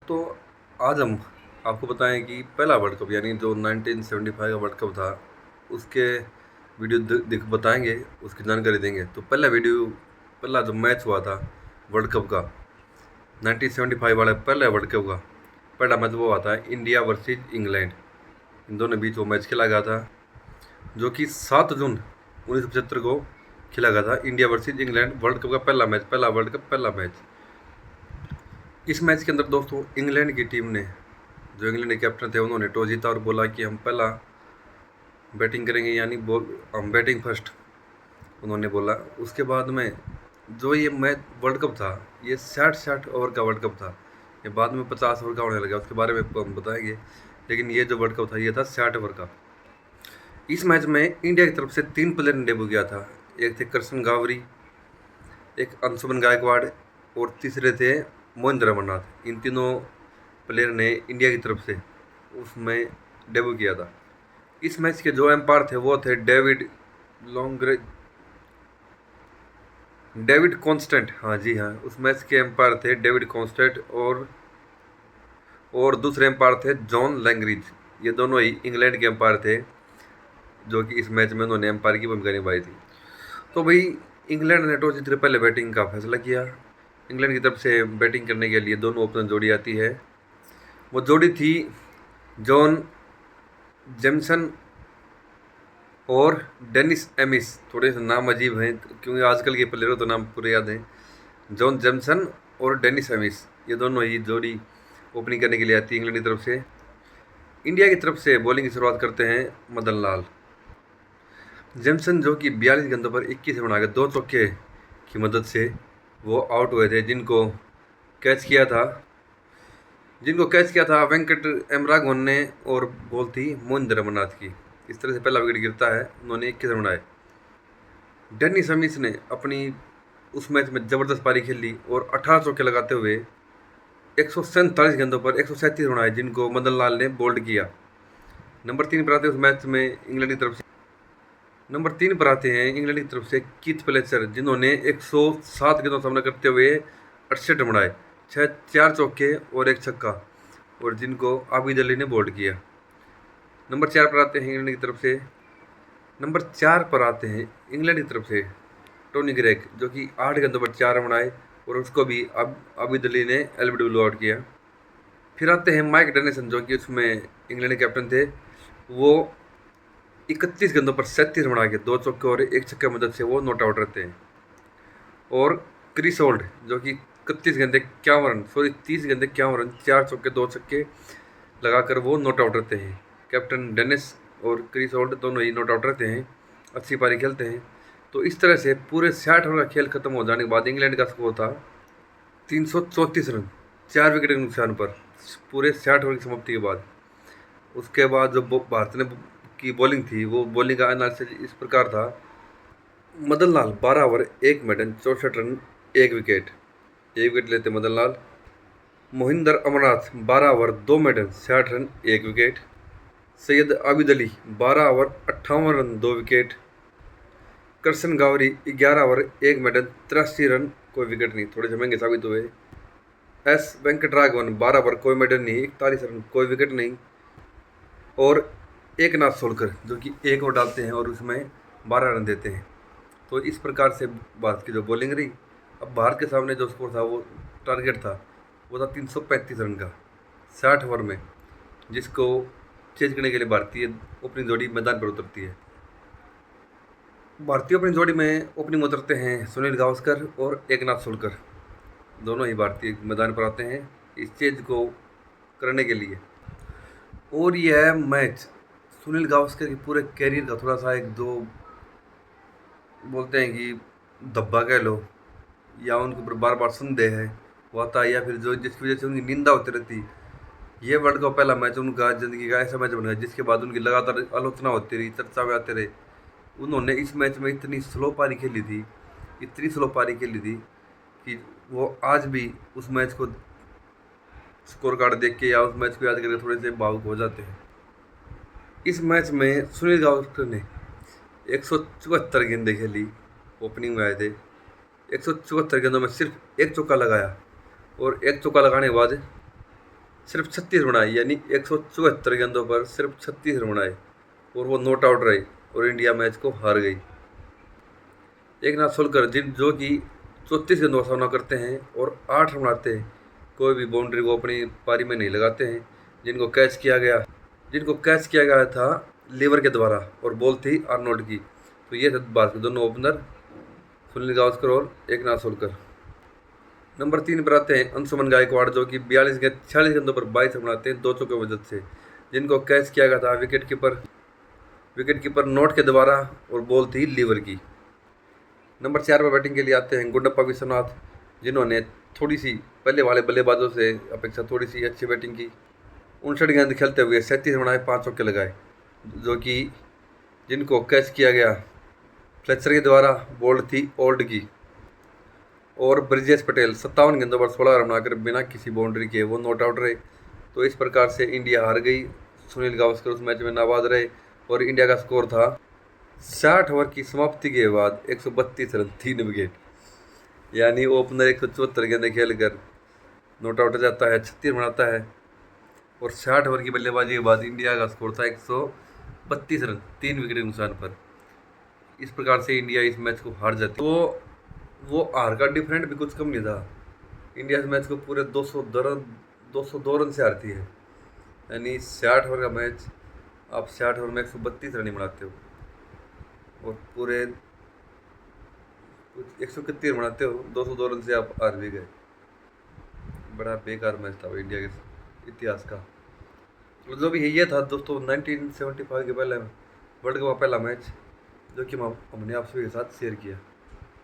तो आज हम आपको बताएं कि पहला वर्ल्ड कप यानी जो 1975 का वर्ल्ड कप था उसके वीडियो बताएंगे, उसकी जानकारी देंगे। तो पहला जो मैच हुआ था वर्ल्ड कप का 1975 वाला पहला वर्ल्ड कप का पहला मैच वो हुआ था इंडिया वर्सेस इंग्लैंड। इन दोनों बीच वो मैच खेला गया था जो कि 7 जून 1975 को खेला गया था। India versus England world cup का पहला वर्ल्ड कप पहला मैच। इस मैच के अंदर दोस्तों इंग्लैंड की टीम ने, जो इंग्लैंड के कैप्टन थे, उन्होंने टॉस जीता और बोला कि हम पहला बैटिंग करेंगे, यानी हम बैटिंग फर्स्ट उन्होंने बोला। उसके बाद में जो ये मैच वर्ल्ड कप था ये 60 ओवर का वर्ल्ड कप था। ये बाद में 50 ओवर का होने लगा, उसके बारे में हम बताएंगे। लेकिन ये जो वर्ल्ड कप था ये था 60 ओवर का। इस मैच में इंडिया की तरफ से 3 प्लेयर ने डेब्यू किया था। एक थे कृष्ण गावरी, एक अंशुमन गायकवाड़ और तीसरे थे मोहिंद्र अमरनाथ। इन तीनों प्लेयर ने इंडिया की तरफ से उसमें डेब्यू किया था। इस मैच के जो एम्पायर थे वो थे डेविड कॉन्स्टेंट। हाँ जी हाँ, उस मैच के एम्पायर थे डेविड कॉन्स्टेंट और दूसरे एम्पायर थे जॉन लैंग्रिज। ये दोनों ही इंग्लैंड के एम्पायर थे जो कि इस मैच में उन्होंने एम्पायर की भूमिका निभाई थी। तो भाई इंग्लैंड ने टॉस जीतकर पहले बैटिंग का फैसला किया। इंग्लैंड की तरफ से बैटिंग करने के लिए दोनों ओपनर जोड़ी आती है। वो जोड़ी थी जॉन जेमसन और डेनिस एमिस। थोड़े से नाम अजीब हैं क्योंकि आजकल के प्लेयरों तो नाम पूरे याद हैं। जॉन जेमसन और डेनिस एमिस, ये दोनों ही जोड़ी ओपनिंग करने के लिए आती है इंग्लैंड की तरफ से। इंडिया की तरफ से बॉलिंग की शुरुआत करते हैं मदन लाल। जेमसन जो कि 42 गेंदों पर 21 रन बना के 2 चौके की मदद से वो आउट हुए थे, जिनको कैच किया था वेंकट एमरागवन ने, और बॉल थी मोहिंद्र अमरनाथ की। इस तरह से पहला विकेट गिरता है, उन्होंने 21 रन बनाए। डेनिस एमिस ने अपनी उस मैच में ज़बरदस्त पारी खेली और 18 चौके लगाते हुए 147 गेंदों पर 137 रन आए, जिनको मदन लाल ने बोल्ड किया। नंबर 3 पर आते हैं उस मैच में इंग्लैंड की तरफ से नंबर 3 पर आते हैं इंग्लैंड की तरफ से कीथ फ्लेचर, जिन्होंने 107 गेंदों का सामना करते हुए 68 रन बनाए, 4 चौके और 1 छक्का, और जिनको आबिद अली ने बोल्ड किया। नंबर 4 पर आते हैं इंग्लैंड की तरफ से टोनी ग्रेग, जो कि 8 गेंदों पर 4 रन बनाए और उसको भी आबिद अली ने एलबीडब्ल्यू आउट किया। फिर आते हैं माइक डेनिसन, जो कि उसमें इंग्लैंड के कैप्टन थे। वो 31 गेंदों पर 37 रन बना के 2 चौके और 1 छक्के की मदद से वो नॉट आउट रहते हैं। और क्रिस होल्ड, जो कि 30 गेंदे 51 रन, 4 चौके 2 छक्के लगाकर वो नॉट आउट रहते हैं। कैप्टन डेनिस और क्रिस होल्ड दोनों ही नॉट आउट रहते हैं, अच्छी पारी खेलते हैं। तो इस तरह से पूरे 60 ओवर का खेल खत्म हो जाने के बाद इंग्लैंड का स्कोर था 334 रन, 4 विकेट के नुकसान पर, पूरे 60 ओवर की समाप्ति के बाद। उसके बाद जो भारत ने की बॉलिंग थी, वो बॉलिंग का एनालिसिस इस प्रकार था। Madan Lal 12 over 1 maiden 64 run 1 wicket लेते Madan Lal. Mohinder Amarnath 12 over 2 maiden 60 run 1 wicket. Syed Abid Ali 12 over 58 run 2 wicket. Krishna Ghavri 11 over 1 maiden 83 run, कोई विकेट नहीं, थोड़े से महंगे साबित हुए। एस वेंकटराघवन 12 ओवर कोई मेडन नहीं, 41 रन, कोई विकेट नहीं। और एक नाथ सोलकर, जो कि 1 ओवर डालते हैं और उसमें 12 रन देते हैं। तो इस प्रकार से भारत की जो बॉलिंग रही। अब भारत के सामने जो स्कोर था, वो टारगेट था, वो था 335 रन का 60 ओवर में, जिसको चेज करने के लिए भारतीय ओपनिंग जोड़ी मैदान पर उतरती है। भारतीय ओपनिंग जोड़ी में ओपनिंग उतरते हैं सुनील गावस्कर और एकनाथ सोलकर। दोनों ही भारतीय मैदान पर आते हैं इस चेज को करने के लिए। और यह मैच सुनील गावस्कर के पूरे कैरियर का थोड़ा सा एक दो बोलते हैं कि धब्बा कह लो, या उनके ऊपर बार बार संदेह है होता है, या फिर जो जिसकी वजह से उनकी निंदा होती रहती। ये वर्ल्ड कप पहला मैच उनका ज़िंदगी का ऐसा मैच बन गया जिसके बाद उनकी लगातार आलोचना होती रही, चर्चा में आते रहे। उन्होंने इस मैच में इतनी स्लो पारी खेली थी कि वो आज भी उस मैच को स्कोर कार्ड देख के या उस मैच को याद करके थोड़े से भावुक हो जाते हैं। इस मैच में सुनील गावस्कर ने 174 गेंदें खेली, ओपनिंग में आए थे। 174 गेंदों में सिर्फ 1 चौका लगाया, और 1 चौका लगाने के बाद सिर्फ 36 बनाए, यानी 174 गेंदों पर सिर्फ 36 रन बनाए और वो नॉट आउट रहे और इंडिया मैच को हार गई। एकनाथ सोलकर जो कि 34 गेंदों का सामना करते हैं और 8 रन बनाते हैं, कोई भी बाउंड्री को अपनी पारी में नहीं लगाते हैं। जिनको कैच किया गया था लीवर के द्वारा और बॉल थी आर्नोल्ड की। तो ये थे भारत के दोनों ओपनर सुनील गावस्कर और एकनाथ सोलकर। नंबर 3 पर आते हैं अंशुमन गायकवाड़, जो कि 46 गेंदों पर 22 रन बनाते हैं 2 चौके की मदद से। जिनको कैच किया गया था विकेट कीपर नोट के द्वारा और बॉल थी लीवर की। नंबर 4 पर बैटिंग के लिए आते हैं गुंडप्पा विश्वनाथ, जिन्होंने थोड़ी सी पहले वाले बल्लेबाजों से अपेक्षा थोड़ी सी अच्छी बैटिंग की। 59 गेंद खेलते हुए 37 रन बनाए, 5 चौके लगाए, जो कि जिनको कैच किया गया फ्लेचर के द्वारा, बॉल थी ओल्ड की। और ब्रिजेश पटेल 57 गेंदों पर 16 रन बनाकर बिना किसी बाउंड्री के वो नॉट आउट रहे। तो इस प्रकार से इंडिया हार गई। सुनील गावस्कर उस मैच में नाबाद रहे और इंडिया का स्कोर था 60 ओवर की समाप्ति के बाद 132 रन 3 विकेट, यानी ओपनर 174 गेंदें खेलकर नॉट आउट हो जाता है, 36 बनाता है और 60 ओवर की बल्लेबाजी के बाद इंडिया का स्कोर था 132 रन 3 विकेट के नुकसान पर। इस प्रकार से इंडिया इस मैच को हार जाती। तो वो हार का डिफरेंट भी कुछ कम नहीं था। इंडिया इस मैच को पूरे 202 रन से हारती है, यानी 60 ओवर का मैच आप 60 ओवर में 132 रन ही बनाते हो और पूरे 131 बनाते हो, 202 रन से आप हार भी गए। बड़ा बेकार मैच था वो इंडिया के इतिहास का। तो जो भी है ये था दोस्तों 1975 के पहले वर्ल्ड कप का पहला मैच, जो कि हमने आप सभी के साथ शेयर किया।